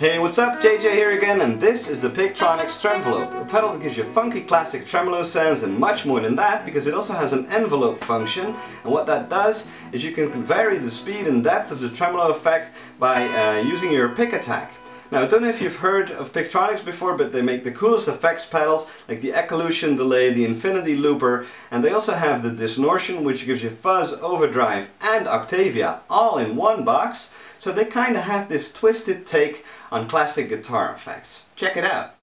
Hey, what's up? JJ here again, and this is the Pigtronix Tremvelope, a pedal that gives you funky classic tremolo sounds and much more than that, because it also has an envelope function, and what that does is you can vary the speed and depth of the tremolo effect by using your pick attack. Now, I don't know if you've heard of Pigtronix before, but they make the coolest effects pedals like the Ecolution Delay, the Infinity Looper, and they also have the Distortion, which gives you fuzz, overdrive and Octavia all in one box. So they kind of have this twisted take on classic guitar effects. Check it out.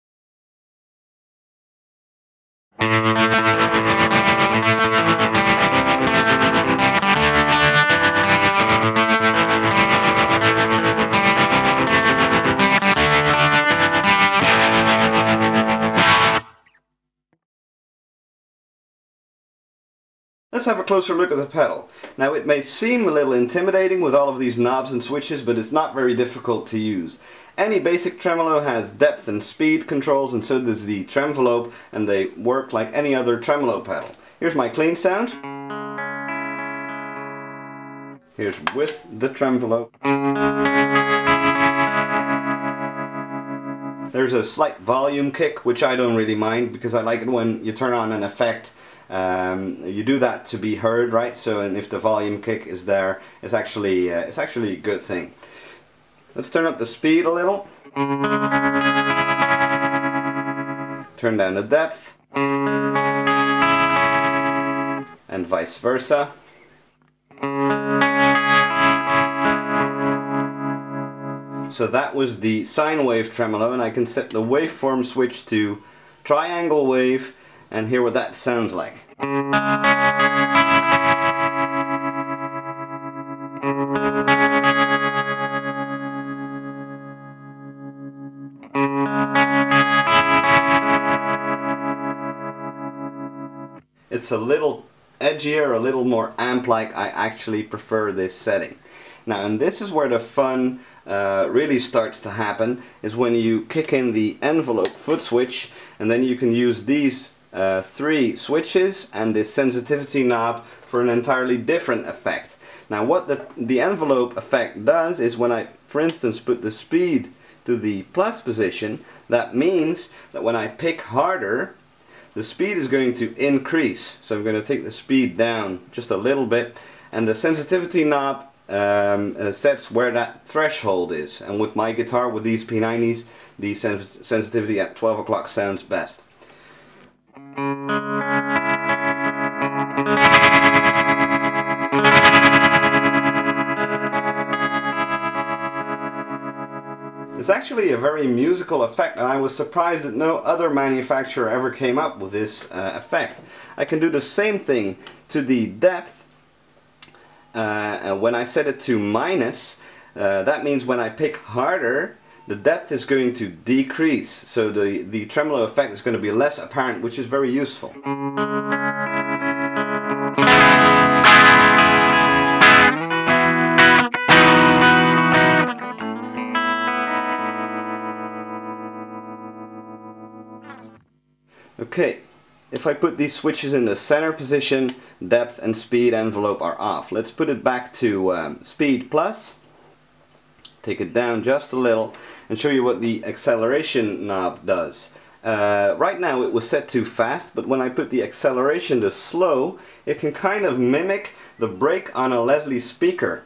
Let's have a closer look at the pedal. Now, it may seem a little intimidating with all of these knobs and switches, but it's not very difficult to use. Any basic tremolo has depth and speed controls, and so does the Tremvelope, and they work like any other tremolo pedal. Here's my clean sound. Here's with the Tremvelope. There's a slight volume kick, which I don't really mind because I like it when you turn on an effect. You do that to be heard, right? So, and if the volume kick is there, it's actually a good thing. Let's turn up the speed a little. Turn down the depth. And vice versa. So that was the sine wave tremolo, and I can set the waveform switch to triangle wave and hear what that sounds like. It's a little edgier, a little more amp-like. I actually prefer this setting. Now, and this is where the fun really starts to happen, is when you kick in the envelope foot switch, and then you can use these three switches and this sensitivity knob for an entirely different effect. Now, what the envelope effect does is when I, for instance, put the speed to the plus position, that means that when I pick harder, the speed is going to increase. So I'm going to take the speed down just a little bit, and the sensitivity knob sets where that threshold is. And with my guitar, with these P90s, the sensitivity at 12 o'clock sounds best. It's actually a very musical effect, and I was surprised that no other manufacturer ever came up with this effect. I can do the same thing to the depth. When I set it to minus, that means when I pick harder, the depth is going to decrease. So the tremolo effect is going to be less apparent, which is very useful. Okay, if I put these switches in the center position, depth and speed envelope are off. Let's put it back to speed plus, take it down just a little, and show you what the acceleration knob does. Right now it was set to fast, but when I put the acceleration to slow, it can kind of mimic the brake on a Leslie speaker.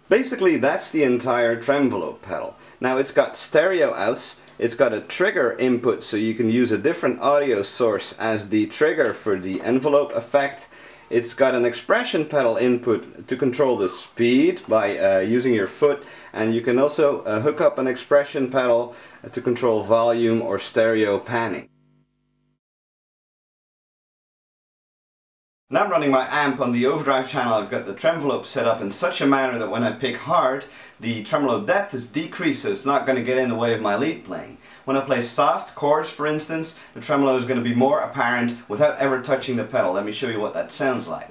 Basically, that's the entire Tremvelope pedal. Now it's got stereo outs, it's got a trigger input so you can use a different audio source as the trigger for the envelope effect. It's got an expression pedal input to control the speed by using your foot, and you can also hook up an expression pedal to control volume or stereo panning. Now I'm running my amp on the overdrive channel. I've got the Tremvelope set up in such a manner that when I pick hard, the tremolo depth is decreased, so it's not going to get in the way of my lead playing. When I play soft chords, for instance, the tremolo is going to be more apparent without ever touching the pedal. Let me show you what that sounds like.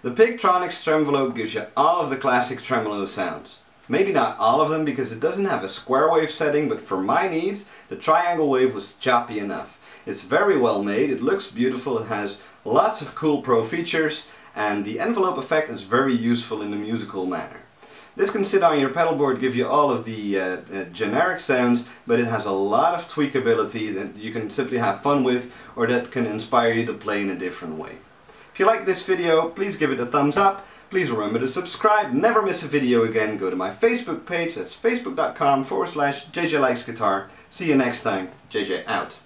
The Pigtronix Tremvelope gives you all of the classic tremolo sounds. Maybe not all of them because it doesn't have a square wave setting, but for my needs, the triangle wave was choppy enough. It's very well made, it looks beautiful, it has lots of cool pro features, and the envelope effect is very useful in a musical manner. This can sit on your pedal board, give you all of the generic sounds, but it has a lot of tweakability that you can simply have fun with, or that can inspire you to play in a different way. If you like this video, please give it a thumbs up. Please remember to subscribe, never miss a video again. Go to my Facebook page, that's facebook.com/JJ Likes Guitar. See you next time. JJ out.